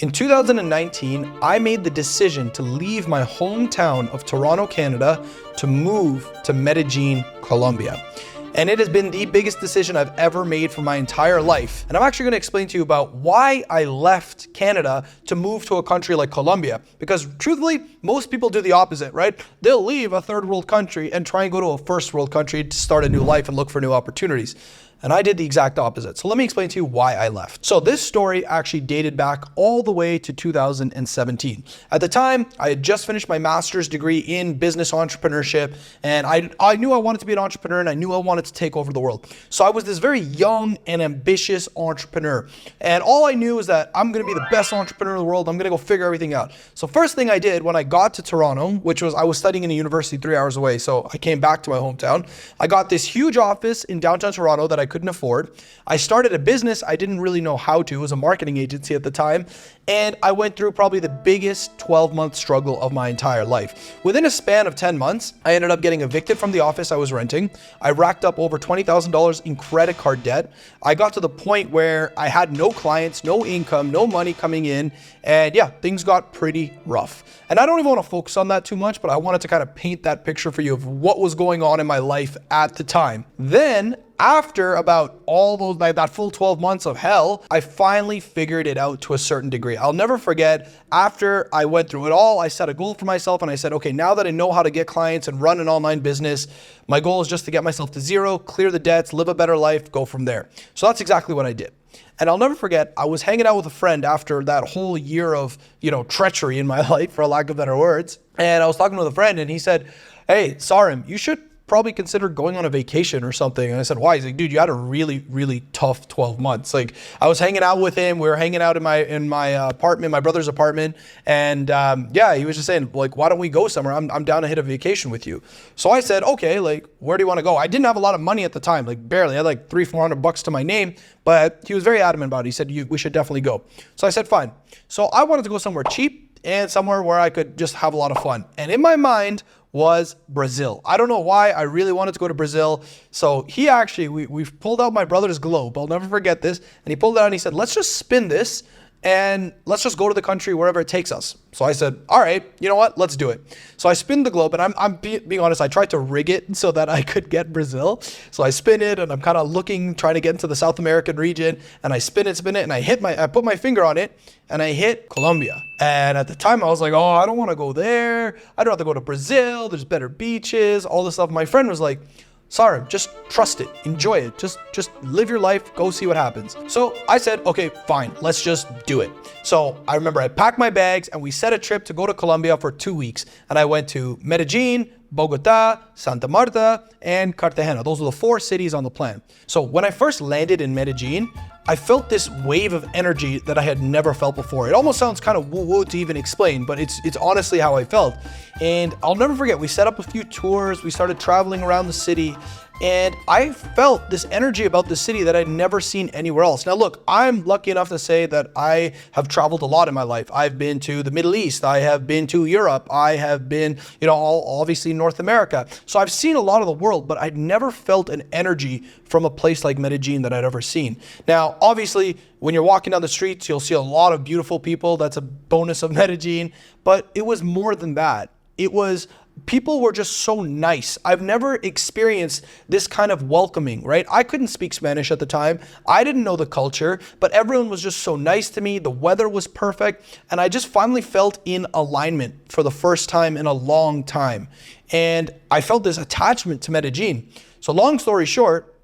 In 2019, I made the decision to leave my hometown of Toronto, Canada, to move to Medellin, Colombia. And it has been the biggest decision I've ever made for my entire life. And I'm actually going to explain to you about why I left Canada to move to a country like Colombia. Because truthfully, most people do the opposite, right? They'll leave a third world country and try and go to a first world country to start a new life and look for new opportunities. And I did the exact opposite. So let me explain to you why I left. So this story actually dated back all the way to 2017. At the time, I had just finished my master's degree in business entrepreneurship, and I knew I wanted to be an entrepreneur, and I knew I wanted to take over the world. So I was this very young and ambitious entrepreneur. And all I knew is that I'm gonna be the best entrepreneur in the world. I'm gonna go figure everything out. So first thing I did when I got to Toronto, which was I was studying in a university 3 hours away, so I came back to my hometown. I got this huge office in downtown Toronto that I couldn't afford. I started a business I didn't really know how to. It was a marketing agency at the time. And I went through probably the biggest 12-month struggle of my entire life. Within a span of 10 months, I ended up getting evicted from the office I was renting. I racked up over $20,000 in credit card debt. I got to the point where I had no clients, no income, no money coming in. And yeah, things got pretty rough. And I don't even want to focus on that too much, but I wanted to kind of paint that picture for you of what was going on in my life at the time. Then, after about all those, like that full 12 months of hell, I finally figured it out to a certain degree. I'll never forget, after I went through it all, I set a goal for myself and I said, okay, now that I know how to get clients and run an online business, my goal is just to get myself to zero, clear the debts, live a better life, go from there. So that's exactly what I did. And I'll never forget, I was hanging out with a friend after that whole year of, treachery in my life, for a lack of better words. And I was talking with a friend and he said, hey, Sarim, you should probably consider going on a vacation or something. And I said, why? He's like, dude, you had a really, really tough 12 months. Like, I was hanging out with him. We were hanging out in my apartment, my brother's apartment. And yeah, he was just saying, like, why don't we go somewhere? I'm down to hit a vacation with you. So I said, okay, like, where do you want to go? I didn't have a lot of money at the time, like barely. I had like $300-400 to my name, but he was very adamant about it. He said, we should definitely go. So I said, fine. So I wanted to go somewhere cheap and somewhere where I could just have a lot of fun. And in my mind was Brazil. I don't know why, I really wanted to go to Brazil. So he actually, we've pulled out my brother's globe. I'll never forget this. And he pulled it out and he said, let's just spin this and let's just go to the country wherever it takes us. So I said, all right, you know what? Let's do it. So I spin the globe, and I'm being honest, I tried to rig it so that I could get Brazil. So I spin it and I'm kind of trying to get into the South American region, and I spin it, and I put my finger on it and I hit Colombia. And at the time I was like, oh, I don't want to go there. I'd rather go to Brazil. There's better beaches, all this stuff. My friend was like, Sarim, just trust it, enjoy it, just live your life, go see what happens. So I said, okay, fine, let's just do it. So I remember I packed my bags and we set a trip to go to Colombia for 2 weeks. And I went to Medellin, Bogota, Santa Marta, and Cartagena. Those were the 4 cities on the plan. So when I first landed in Medellin, I felt this wave of energy that I had never felt before. It almost sounds kind of woo-woo to even explain, but it's honestly how I felt. And I'll never forget, we set up a few tours, we started traveling around the city, and I felt this energy about the city that I'd never seen anywhere else. Now look, I'm lucky enough to say that I have traveled a lot in my life. I've been to the Middle East, I have been to Europe, I have been, obviously North America. So I've seen a lot of the world, but I'd never felt an energy from a place like Medellin that I'd ever seen. Now, obviously, when you're walking down the streets, you'll see a lot of beautiful people. That's a bonus of Medellin, but it was more than that. People were just so nice. I've never experienced this kind of welcoming, right? I couldn't speak Spanish at the time. I didn't know the culture, but everyone was just so nice to me. The weather was perfect. And I just finally felt in alignment for the first time in a long time. And I felt this attachment to Medellin. So long story short,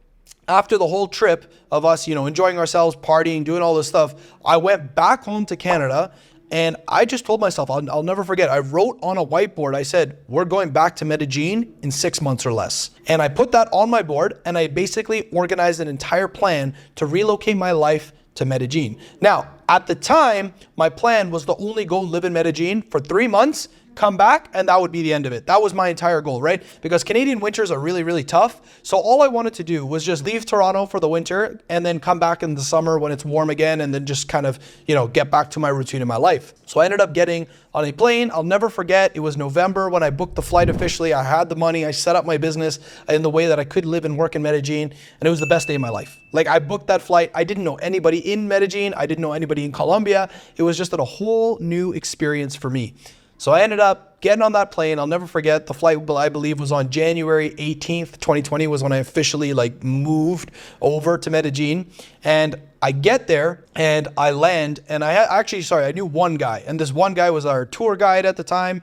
after the whole trip of us, enjoying ourselves, partying, doing all this stuff, I went back home to Canada. And I just told myself, I'll never forget, I wrote on a whiteboard, I said, we're going back to Medellin in 6 months or less. And I put that on my board and I basically organized an entire plan to relocate my life to Medellin. Now, at the time, my plan was to only go live in Medellin for 3 months, come back, and that would be the end of it. That was my entire goal, right? Because Canadian winters are really, really tough. So all I wanted to do was just leave Toronto for the winter and then come back in the summer when it's warm again, and then just kind of, get back to my routine in my life. So I ended up getting on a plane. I'll never forget, it was November when I booked the flight officially. I had the money. I set up my business in the way that I could live and work in Medellin, and it was the best day of my life. Like, I booked that flight. I didn't know anybody in Medellin. I didn't know anybody in Colombia. It was just a whole new experience for me. So I ended up getting on that plane. I'll never forget, the flight, I believe, was on January 18th, 2020 was when I officially moved over to Medellin. And I get there and I land, and I knew one guy, and this one guy was our tour guide at the time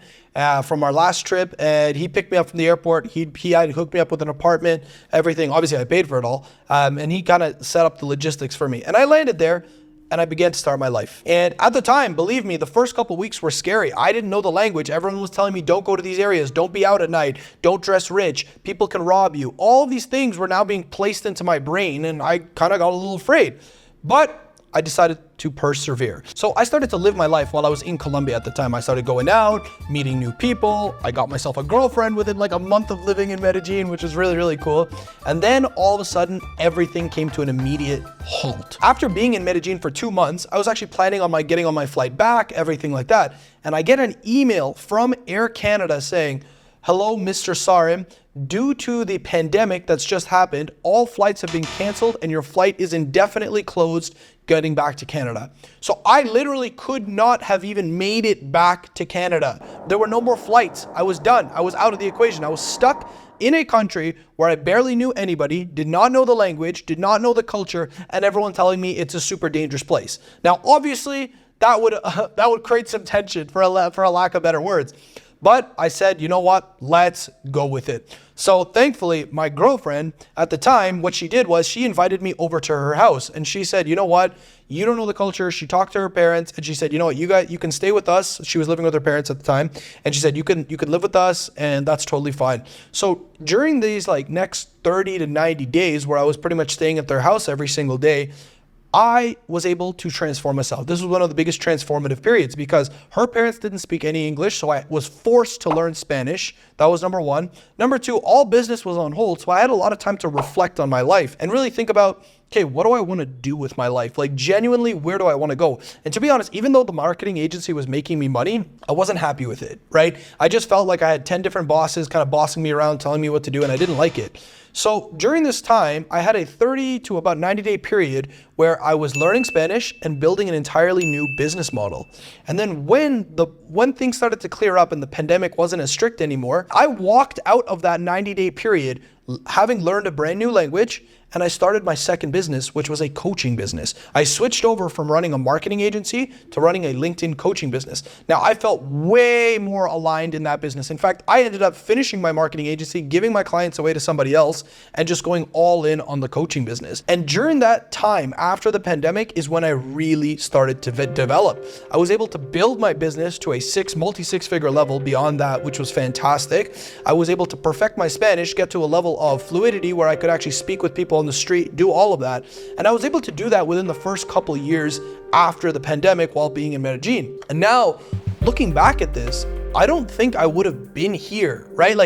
from our last trip, and he picked me up from the airport. He had hooked me up with an apartment, everything. Obviously, I paid for it all, and he kind of set up the logistics for me. And I landed there, and I began to start my life. And at the time, believe me, the first couple of weeks were scary. I didn't know the language. Everyone was telling me, don't go to these areas. Don't be out at night. Don't dress rich. People can rob you. All of these things were now being placed into my brain, and I kind of got a little afraid. But I decided to persevere. So I started to live my life while I was in Colombia at the time. I started going out, meeting new people. I got myself a girlfriend within a month of living in Medellin, which was really, really cool. And then all of a sudden, everything came to an immediate halt. After being in Medellin for 2 months, I was actually planning on getting on my flight back, everything like that. And I get an email from Air Canada saying, "Hello, Mr. Sarim. Due to the pandemic that's just happened, all flights have been canceled and your flight is indefinitely closed getting back to Canada." So I literally could not have even made it back to Canada. There were no more flights. I was done. I was out of the equation. I was stuck in a country where I barely knew anybody, did not know the language, did not know the culture, and everyone telling me it's a super dangerous place. Now, obviously, that would create some tension, for a lack of better words. But I said, you know what? Let's go with it. So thankfully, my girlfriend at the time, what she did was she invited me over to her house, and she said, you know what? You don't know the culture. She talked to her parents, and she said, you know what? You can stay with us. She was living with her parents at the time, and she said, you can live with us, and that's totally fine. So during these next 30 to 90 days where I was pretty much staying at their house every single day, I was able to transform myself. This was one of the biggest transformative periods because her parents didn't speak any English, so I was forced to learn Spanish. That was number one. Number two, all business was on hold, so I had a lot of time to reflect on my life and really think about, okay, what do I want to do with my life? Genuinely, where do I want to go? And to be honest, even though the marketing agency was making me money, I wasn't happy with it, right? I just felt like I had 10 different bosses kind of bossing me around, telling me what to do, and I didn't like it. So during this time, I had a 30 to about 90-day period where I was learning Spanish and building an entirely new business model. And then when things started to clear up and the pandemic wasn't as strict anymore, I walked out of that 90-day period having learned a brand new language, and I started my second business, which was a coaching business. I switched over from running a marketing agency to running a LinkedIn coaching business. Now, I felt way more aligned in that business. In fact, I ended up finishing my marketing agency, giving my clients away to somebody else, and just going all in on the coaching business. And during that time, after the pandemic, is when I really started to develop. I was able to build my business to a multi-six-figure level beyond that, which was fantastic. I was able to perfect my Spanish, get to a level of fluidity where I could actually speak with people on the street, do all of that. And I was able to do that within the first couple of years after the pandemic while being in Medellin. And now, looking back at this, I don't think I would have been here, right?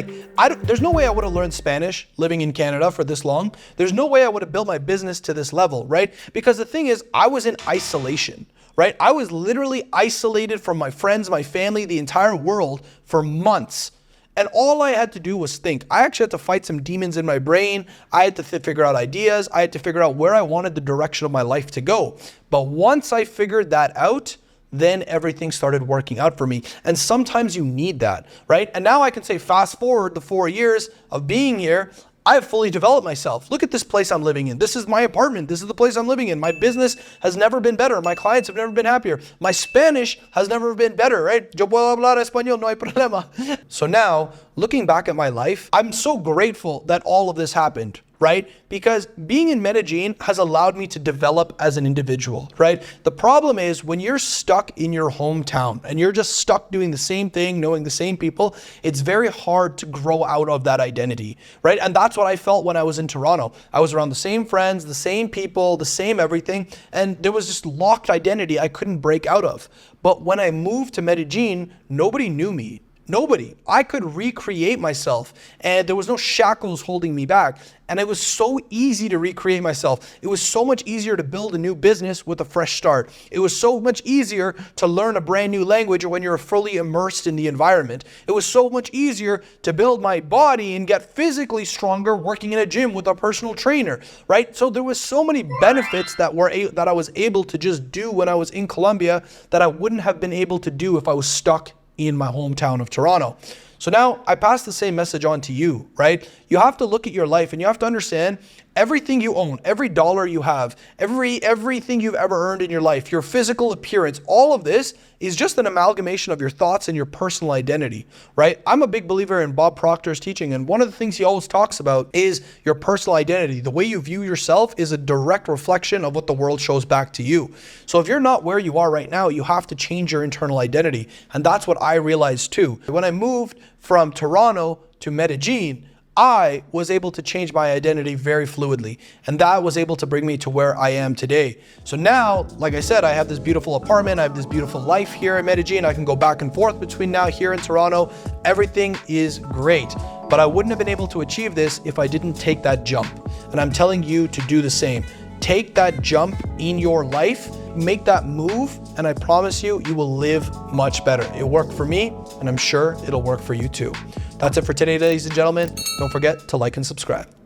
There's no way I would have learned Spanish living in Canada for this long. There's no way I would have built my business to this level, right? Because the thing is, I was in isolation, right? I was literally isolated from my friends, my family, the entire world for months. And all I had to do was think. I actually had to fight some demons in my brain. I had to figure out ideas. I had to figure out where I wanted the direction of my life to go. But once I figured that out, then everything started working out for me. And sometimes you need that, right? And now I can say, fast forward the 4 years of being here, I have fully developed myself. Look at this place I'm living in. This is my apartment. This is the place I'm living in. My business has never been better. My clients have never been happier. My Spanish has never been better, right? Yo puedo hablar español, no hay problema. So now, looking back at my life, I'm so grateful that all of this happened, right? Because being in Medellin has allowed me to develop as an individual, right? The problem is when you're stuck in your hometown and you're just stuck doing the same thing, knowing the same people, it's very hard to grow out of that identity, right? And that's what I felt when I was in Toronto. I was around the same friends, the same people, the same everything, and there was this locked identity I couldn't break out of. But when I moved to Medellin, nobody knew me. Nobody. I could recreate myself, and there was no shackles holding me back. And it was so easy to recreate myself. It was so much easier to build a new business with a fresh start. It was so much easier to learn a brand new language when you're fully immersed in the environment. It was so much easier to build my body and get physically stronger working in a gym with a personal trainer, right? So there was so many benefits that I was able to just do when I was in Colombia that I wouldn't have been able to do if I was stuck in my hometown of Toronto. So now I pass the same message on to you, right? You have to look at your life and you have to understand everything you own, every dollar you have, everything you've ever earned in your life, your physical appearance, all of this is just an amalgamation of your thoughts and your personal identity, right? I'm a big believer in Bob Proctor's teaching, and one of the things he always talks about is your personal identity. The way you view yourself is a direct reflection of what the world shows back to you. So if you're not where you are right now, you have to change your internal identity. And that's what I realized too. When I moved from Toronto to Medellin, I was able to change my identity very fluidly, and that was able to bring me to where I am today. So now, like I said, I have this beautiful apartment, I have this beautiful life here in Medellin. I can go back and forth between now here in Toronto. Everything is great, but I wouldn't have been able to achieve this if I didn't take that jump. And I'm telling you to do the same. Take that jump in your life, make that move, and I promise you, you will live much better. It worked for me, and I'm sure it'll work for you too. That's it for today, ladies and gentlemen. Don't forget to like and subscribe.